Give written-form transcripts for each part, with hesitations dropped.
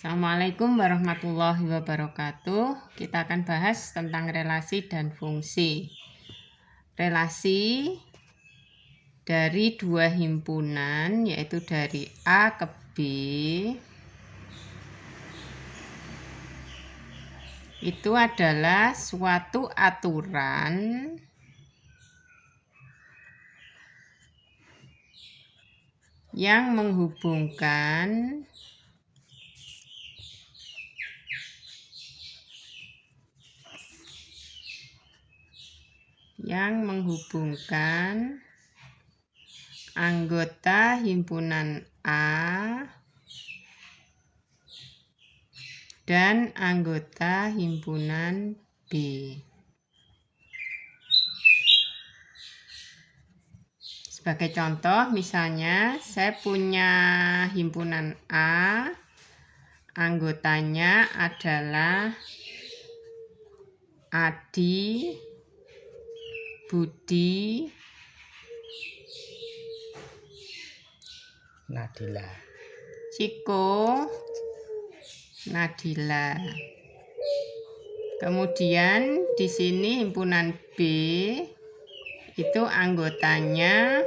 Assalamualaikum warahmatullahi wabarakatuh. Kita akan bahas tentang relasi dan fungsi. Relasi dari dua himpunan, yaitu dari A ke B, itu adalah suatu aturan yang menghubungkan anggota himpunan A dan anggota himpunan B. Sebagai contoh, misalnya saya punya himpunan A, anggotanya adalah Adi, Budi, Nadila, Ciko, Nadila. Kemudian di sini himpunan B itu anggotanya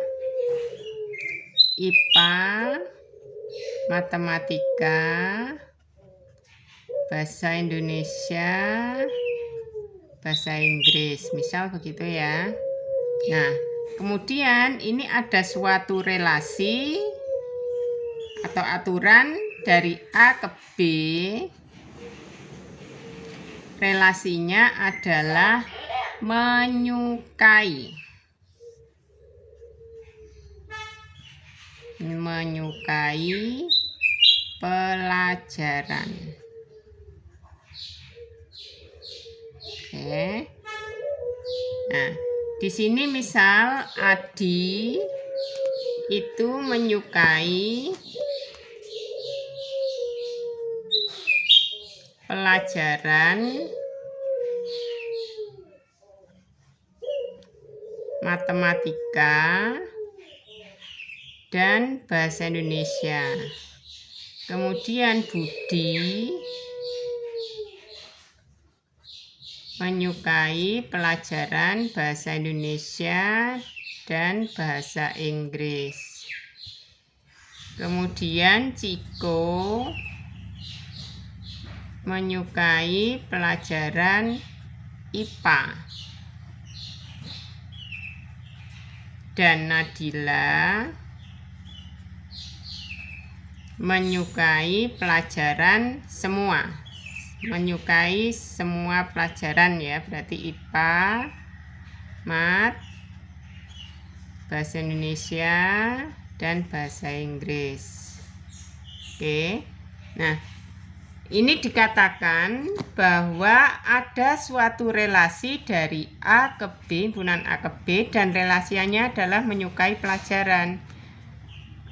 IPA, Matematika, Bahasa Indonesia, Bahasa Inggris, misal begitu ya. Nah, kemudian ini ada suatu relasi atau aturan dari A ke B. Relasinya adalah menyukai pelajaran. Oke. Nah, di sini misal Adi itu menyukai pelajaran matematika dan bahasa Indonesia. Kemudian Budi menyukai pelajaran bahasa Indonesia dan bahasa Inggris. Kemudian Ciko menyukai pelajaran IPA. Dan Nadila menyukai pelajaran menyukai semua pelajaran ya, berarti IPA, Mat, Bahasa Indonesia, dan Bahasa Inggris. Oke. Nah, ini dikatakan bahwa ada suatu relasi dari A ke B, himpunan A ke B, dan relasinya adalah menyukai pelajaran.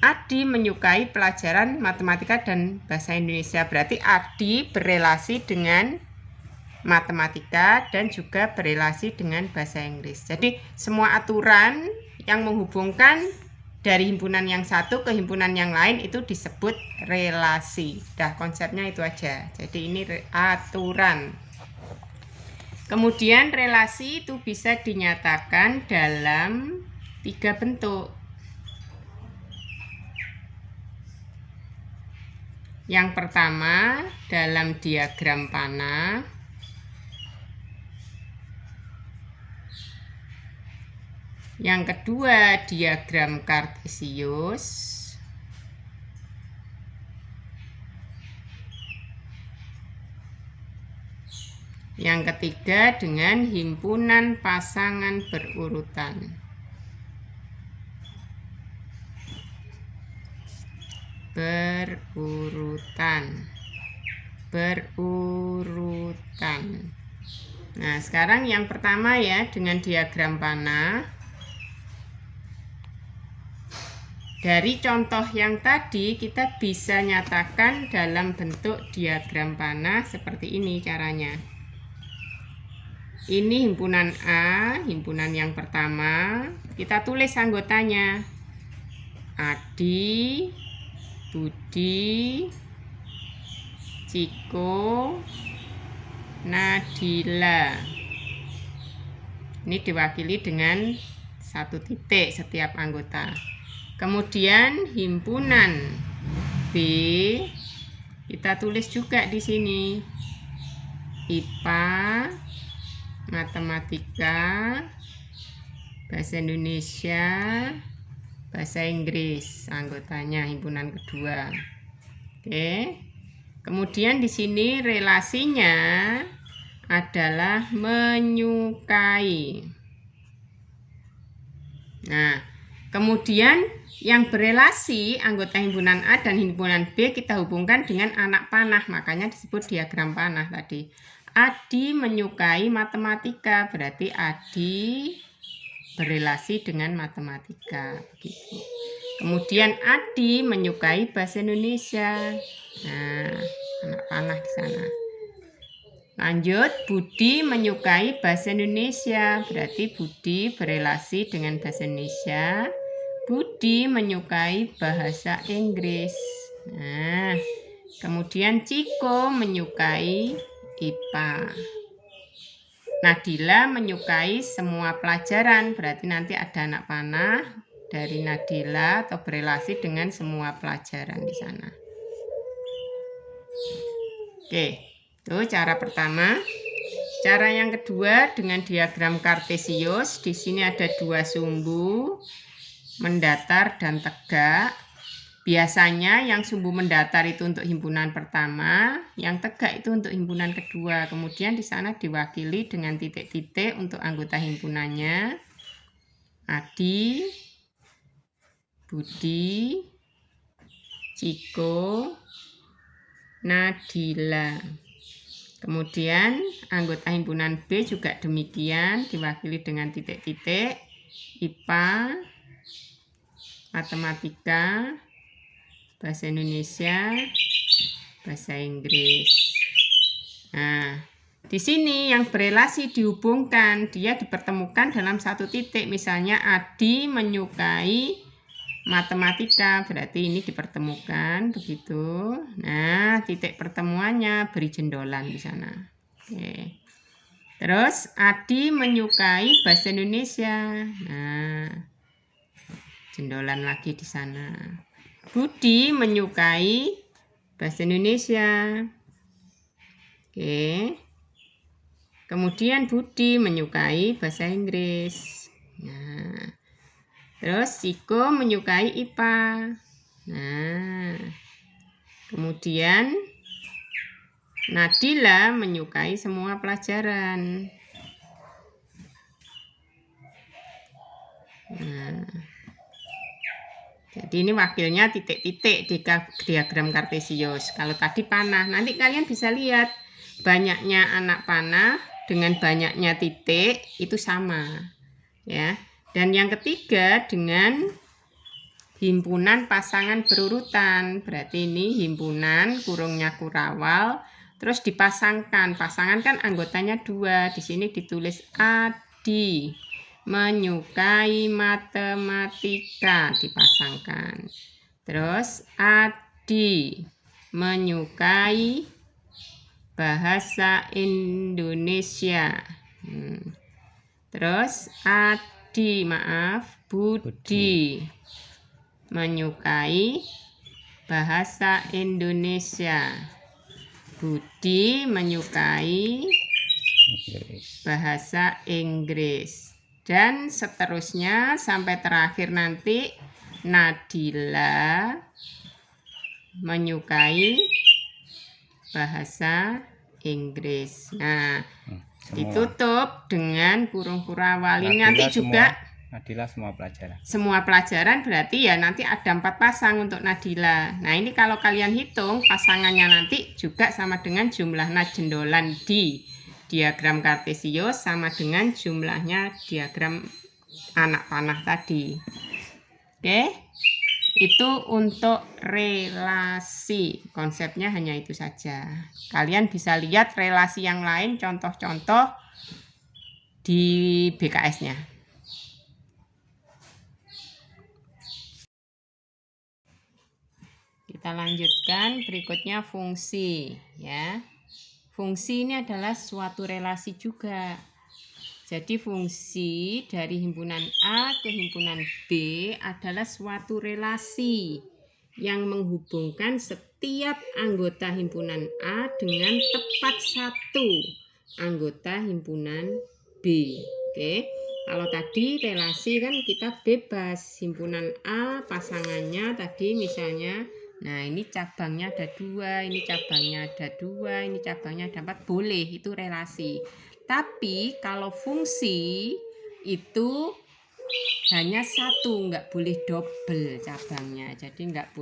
Adi menyukai pelajaran matematika dan bahasa Indonesia. Berarti Adi berelasi dengan matematika dan juga berelasi dengan bahasa Inggris. Jadi semua aturan yang menghubungkan dari himpunan yang satu ke himpunan yang lain itu disebut relasi. Dah, konsepnya itu aja. Jadi ini aturan. Kemudian relasi itu bisa dinyatakan dalam 3 bentuk. Yang pertama dalam diagram panah. Yang kedua diagram kartesius. Yang ketiga dengan himpunan pasangan berurutan. Berurutan. Nah, sekarang yang pertama ya, dengan diagram panah. Dari contoh yang tadi kita bisa nyatakan dalam bentuk diagram panah seperti ini caranya. Ini himpunan A, himpunan yang pertama. Kita tulis anggotanya. Adi, Budi, Ciko, Nadila. Ini diwakili dengan 1 titik setiap anggota. Kemudian himpunan B kita tulis juga di sini. IPA, Matematika, Bahasa Indonesia, Bahasa Inggris anggotanya himpunan kedua. Oke. Kemudian di sini relasinya adalah menyukai. Nah, kemudian yang berelasi anggota himpunan A dan himpunan B kita hubungkan dengan anak panah, makanya disebut diagram panah tadi. Adi menyukai matematika, berarti Adi berelasi dengan matematika. Begitu. Kemudian Adi menyukai bahasa Indonesia. Nah, anak panah di sana. Lanjut, Budi menyukai bahasa Indonesia, berarti Budi berelasi dengan bahasa Indonesia. Budi menyukai bahasa Inggris. Nah, kemudian Ciko menyukai IPA. Nadila menyukai semua pelajaran, berarti nanti ada anak panah dari Nadila atau berelasi dengan semua pelajaran di sana. Oke, itu cara pertama. Cara yang kedua dengan diagram kartesius. Di sini ada 2 sumbu, mendatar dan tegak. Biasanya yang sumbu mendatar itu untuk himpunan pertama, yang tegak itu untuk himpunan kedua. Kemudian di sana diwakili dengan titik-titik untuk anggota himpunannya. Adi, Budi, Ciko, Nadila. Kemudian anggota himpunan B juga demikian, diwakili dengan titik-titik. IPA, Matematika, Bahasa Indonesia, Bahasa Inggris. Nah, di sini yang berelasi dihubungkan, dia dipertemukan dalam 1 titik. Misalnya Adi menyukai matematika, berarti ini dipertemukan begitu. Nah, titik pertemuannya beri jendolan di sana. Oke. Terus Adi menyukai bahasa Indonesia. Nah, jendolan lagi di sana. Budi menyukai bahasa Indonesia. Oke. Kemudian Budi menyukai bahasa Inggris. Nah, terus Ciko menyukai IPA. Nah, kemudian Nadila menyukai semua pelajaran. Nah, jadi ini wakilnya titik-titik di diagram kartesius. Kalau tadi panah, nanti kalian bisa lihat banyaknya anak panah dengan banyaknya titik itu sama, ya. Dan yang ketiga dengan himpunan pasangan berurutan, berarti ini himpunan kurungnya kurawal, terus dipasangkan. Pasangan kan anggotanya 2, di sini ditulis Adi menyukai matematika, dipasangkan. Terus Adi menyukai bahasa Indonesia. Terus Budi menyukai bahasa Indonesia. Budi menyukai bahasa Inggris. Dan seterusnya sampai terakhir nanti Nadila menyukai bahasa Inggris. Nah, ditutup dengan kurung kurawal. Ini nanti juga Nadila semua pelajaran. Semua pelajaran berarti ya nanti ada 4 pasang untuk Nadila. Nah, ini kalau kalian hitung pasangannya nanti juga sama dengan jumlahnya jendolan di diagram kartesius sama dengan jumlahnya diagram anak panah tadi. Oke, itu untuk relasi. Konsepnya hanya itu saja. Kalian bisa lihat relasi yang lain, contoh-contoh di BKS-nya. Kita lanjutkan berikutnya fungsi ya. Fungsi ini adalah suatu relasi juga. Jadi fungsi dari himpunan A ke himpunan B adalah suatu relasi yang menghubungkan setiap anggota himpunan A dengan tepat satu anggota himpunan B. Oke. Kalau tadi relasi kan kita bebas, himpunan A pasangannya tadi misalnya, nah ini cabangnya ada 2, ini cabangnya ada 2, ini cabangnya ada 4, boleh, itu relasi. Tapi kalau fungsi itu hanya satu, nggak boleh double cabangnya. Jadi nggak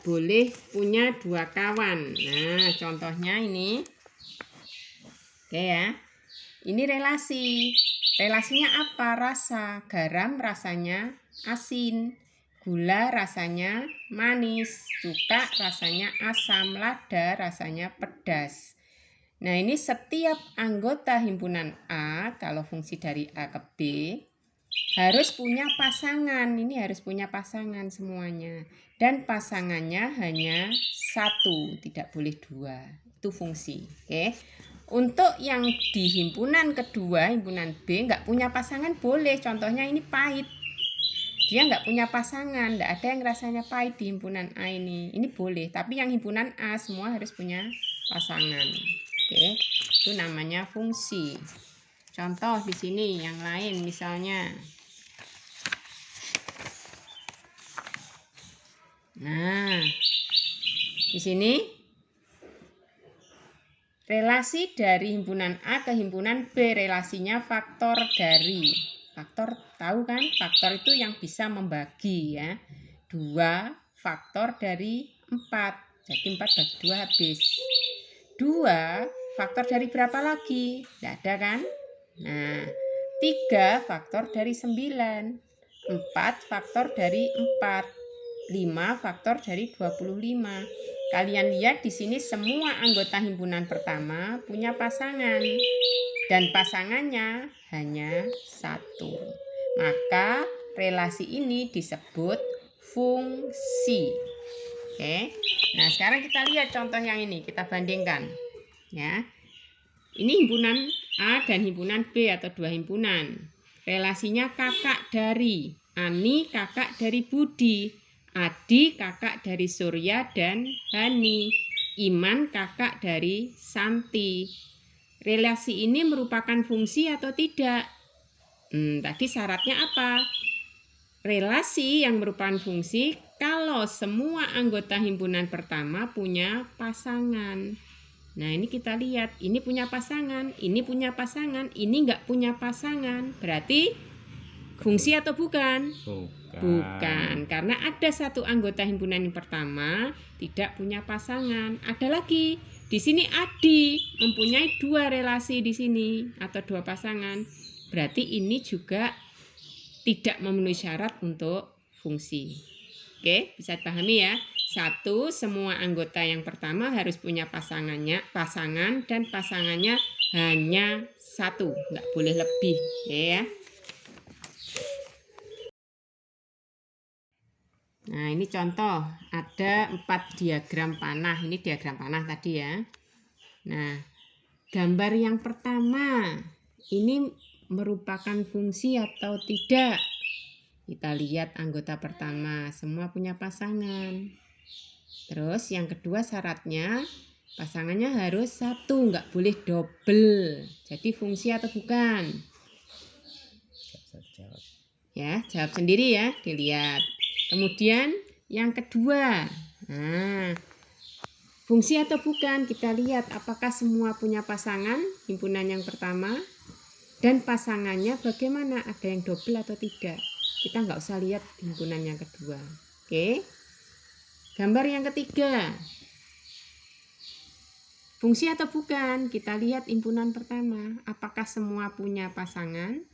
boleh punya 2 kawan. Nah, contohnya ini. Oke ya. Ini relasi. Relasinya apa? Rasa. Garam rasanya asin. Gula rasanya manis, cuka rasanya asam, lada rasanya pedas. Nah, ini setiap anggota himpunan A, kalau fungsi dari A ke B, harus punya pasangan. Ini harus punya pasangan semuanya. Dan pasangannya hanya satu, tidak boleh 2. Itu fungsi. Oke. Untuk yang di himpunan kedua, himpunan B, nggak punya pasangan boleh. Contohnya ini pahit. Dia nggak punya pasangan, nggak ada yang rasanya pahit di himpunan A ini. Ini boleh, tapi yang himpunan A semua harus punya pasangan. Oke, itu namanya fungsi. Contoh di sini yang lain misalnya. Nah, di sini relasi dari himpunan A ke himpunan B, relasinya faktor dari. Faktor, tahu kan? Faktor itu yang bisa membagi ya. 2 faktor dari 4. Jadi 4 bagi 2 habis. 2 faktor dari berapa lagi? Tidak ada kan? Nah, 3 faktor dari 9. 4 faktor dari 4. 5 faktor dari 25. Kalian lihat di sini semua anggota himpunan pertama punya pasangan. Dan pasangannya hanya 1. Maka relasi ini disebut fungsi. Oke. Nah, sekarang kita lihat contoh yang ini, kita bandingkan. Ya. Ini himpunan A dan himpunan B atau 2 himpunan. Relasinya kakak dari Ani, kakak dari Budi, Adi kakak dari Surya dan Hani, Iman kakak dari Santi. Relasi ini merupakan fungsi atau tidak? Tadi syaratnya apa? Relasi yang merupakan fungsi kalau semua anggota himpunan pertama punya pasangan. Nah, ini kita lihat. Ini punya pasangan, ini punya pasangan, ini nggak punya pasangan. Berarti fungsi atau bukan? Bukan. Karena ada satu anggota himpunan yang pertama tidak punya pasangan. Ada lagi. Di sini Adi mempunyai 2 relasi di sini atau 2 pasangan. Berarti ini juga tidak memenuhi syarat untuk fungsi. Oke, bisa dipahami ya. 1, semua anggota yang pertama harus punya pasangan dan pasangannya hanya 1, nggak boleh lebih, ya. Nah, ini contoh, ada 4 diagram panah. Ini diagram panah tadi ya. Nah, gambar yang pertama, ini merupakan fungsi atau tidak? Kita lihat anggota pertama, semua punya pasangan. Terus yang kedua syaratnya, pasangannya harus 1, nggak boleh double. Jadi fungsi atau bukan? Ya, jawab sendiri ya, dilihat. Kemudian yang kedua, nah, fungsi atau bukan? Kita lihat apakah semua punya pasangan, himpunan yang pertama, dan pasangannya bagaimana, ada yang double atau tidak. Kita nggak usah lihat himpunan yang kedua. Oke. Gambar yang ketiga. Fungsi atau bukan? Kita lihat himpunan pertama. Apakah semua punya pasangan?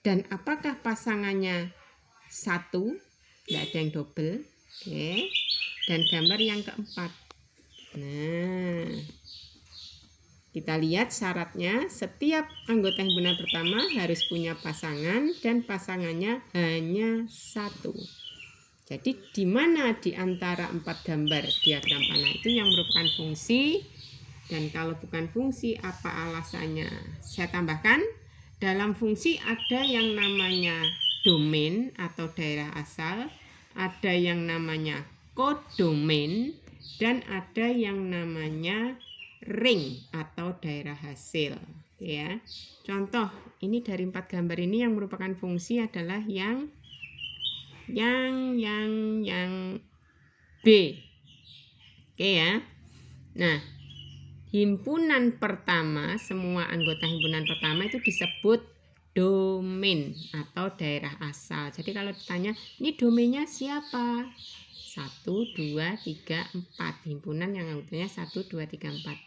Dan apakah pasangannya 1? Tidak ada yang double. Oke. Dan gambar yang keempat. Nah, Kita lihat syaratnya, setiap anggota himpunan pertama harus punya pasangan dan pasangannya hanya satu. Jadi di mana di antara 4 gambar diagram panah itu yang merupakan fungsi, dan kalau bukan fungsi apa alasannya? Saya tambahkan, dalam fungsi ada yang namanya domain atau daerah asal, ada yang namanya kodomain, dan ada yang namanya ring atau daerah hasil, ya. Contoh, ini dari 4 gambar ini yang merupakan fungsi adalah yang B. Oke ya. Nah, himpunan pertama, semua anggota himpunan pertama itu disebut domain atau daerah asal. Jadi kalau ditanya, ini domainnya siapa? 1, 2, 3, 4. Himpunan yang anggotanya 1, 2, 3, 4.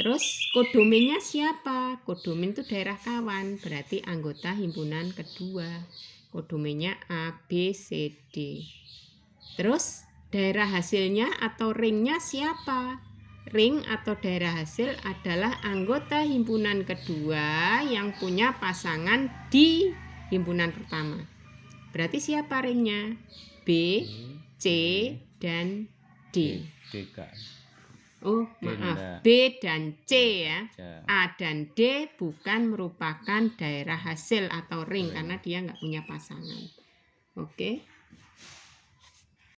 Terus kodomainnya siapa? Kodomain itu daerah kawan, berarti anggota himpunan kedua. Kodomainnya A, B, C, D. Terus daerah hasilnya atau ringnya siapa? Ring atau daerah hasil adalah anggota himpunan kedua yang punya pasangan di himpunan pertama. Berarti siapa ringnya? B, C, dan D. Oh, maaf. B dan C ya. A dan D bukan merupakan daerah hasil atau ring karena dia nggak punya pasangan. Oke.